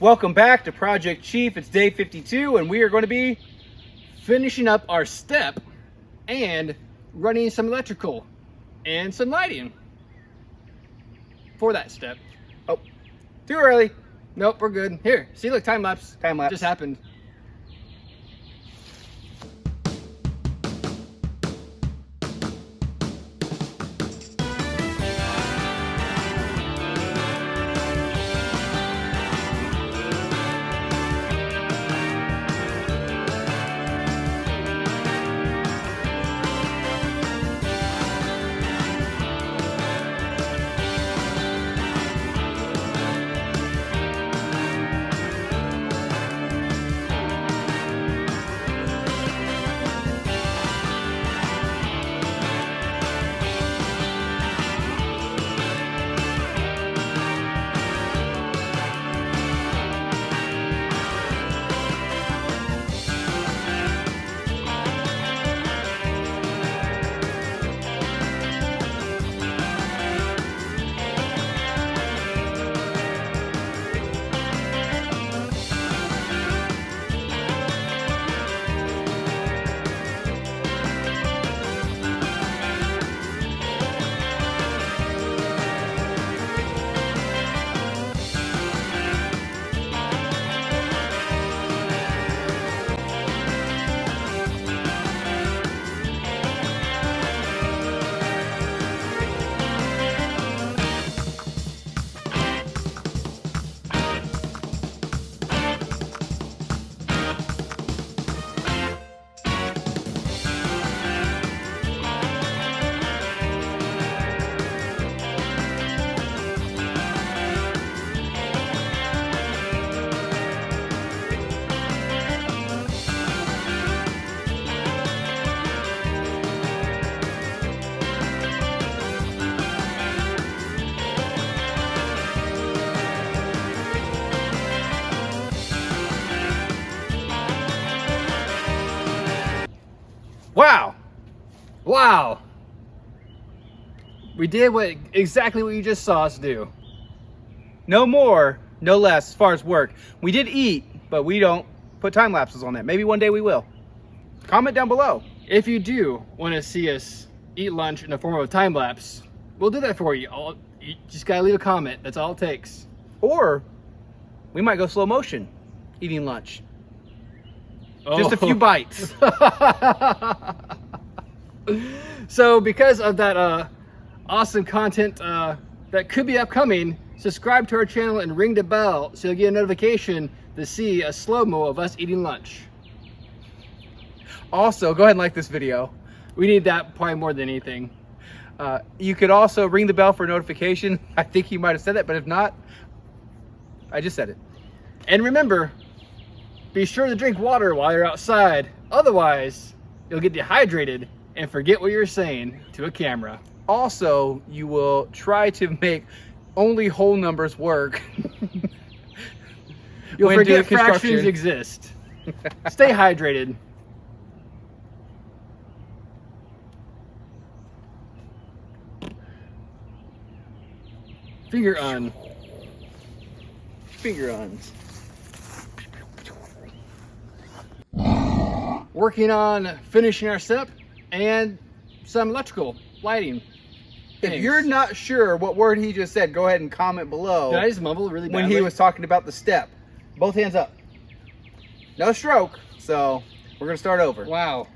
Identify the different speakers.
Speaker 1: Welcome back to Project Chief. It's day 52 and we are going to be finishing up our step and running some electrical and some lighting for that step. Oh, too early. Nope, we're good. Here, see, look, time lapse.
Speaker 2: Time lapse.
Speaker 1: Just happened. Wow. We did exactly what you just saw us do. No more, no less as far as work. We did eat, but we don't put time lapses on it. Maybe one day we will. Comment down below. If you do want to see us eat lunch in the form of a time lapse, we'll do that for you. You just gotta leave a comment. That's all it takes. Or we might go slow motion eating lunch. Just a few bites. So because of that awesome content that could be upcoming, subscribe to our channel and ring the bell so you'll get a notification to see a slow-mo of us eating lunch. Also, go ahead and like this video. We need that probably more than anything. You could also ring the bell for notification. I think you might have said that, but if not, I just said it. And remember, be sure to drink water while you're outside. Otherwise, you'll get dehydrated and forget what you're saying to a camera. Also, you will try to make only whole numbers work. You'll forget fractions exist. Stay hydrated. Finger on. Finger ons. Working on finishing our step and some electrical lighting.
Speaker 2: If you're not sure what word he just said, go ahead and comment below.
Speaker 1: Did I just mumble really badly?
Speaker 2: When he was talking about the step. Both hands up. No stroke, so we're gonna start over.
Speaker 1: Wow.